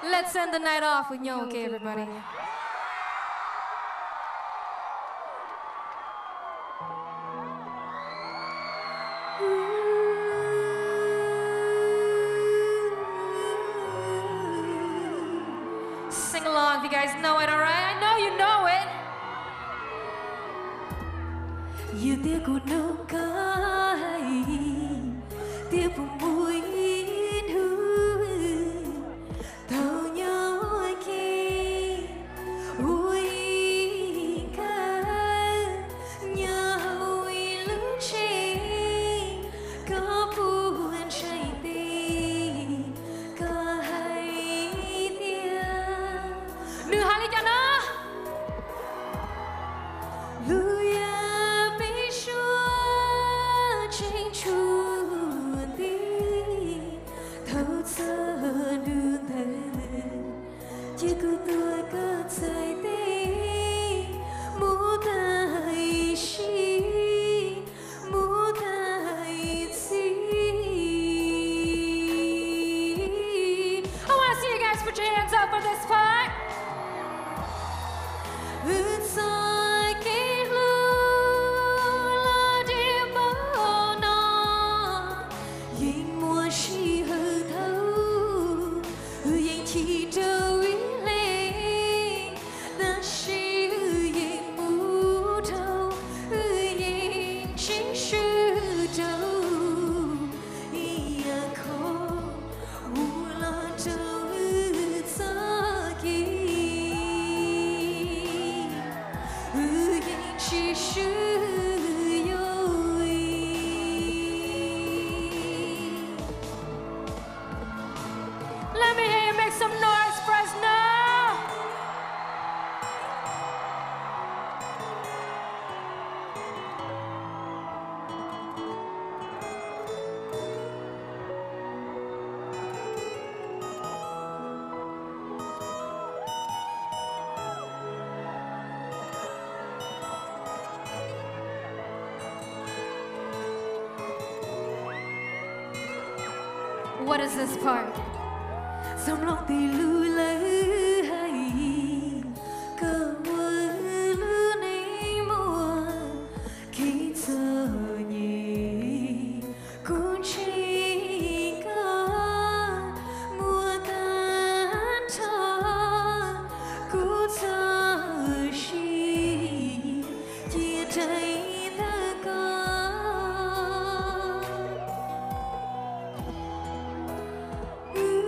Let's end the night off with Nhô, okay, everybody? Sing along if you guys know it, alright? I know you know it. Yêu tiếc cuộc nấu cay, tiếc vùng mũi thâu nhau khi ui ca nhau lúc chi có buồn trái tim có hay tiếc Nửa hai ly cho nó. chỉ cứ tôi có trái tim muốn thay chi muốn thay chi. I want to see you guys put your hands up for this part. Let me hear you make some noise, Fresno! What is this part? Dòng lòng thì lưu lấy hay cơ mơ lưu này mùa khi giờ nhỉ cũng chỉ có mùa tan thơ cũng giờ chỉ chia tay ta có lưu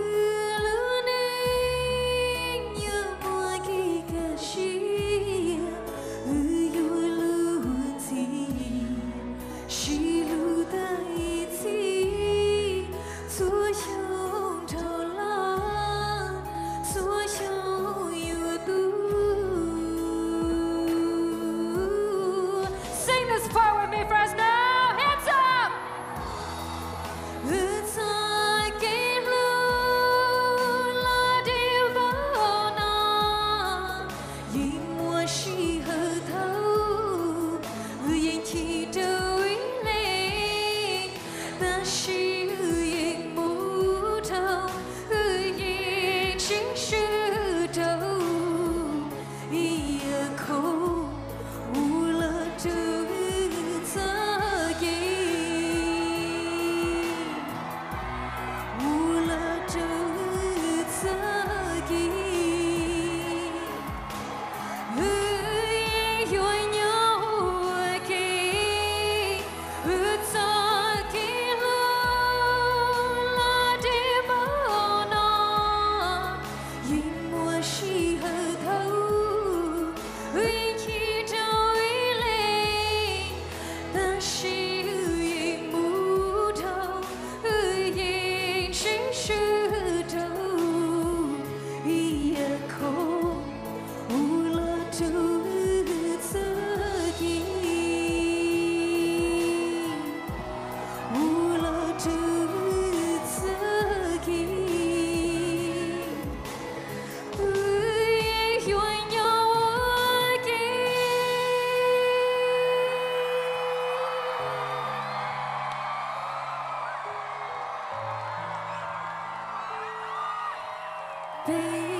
baby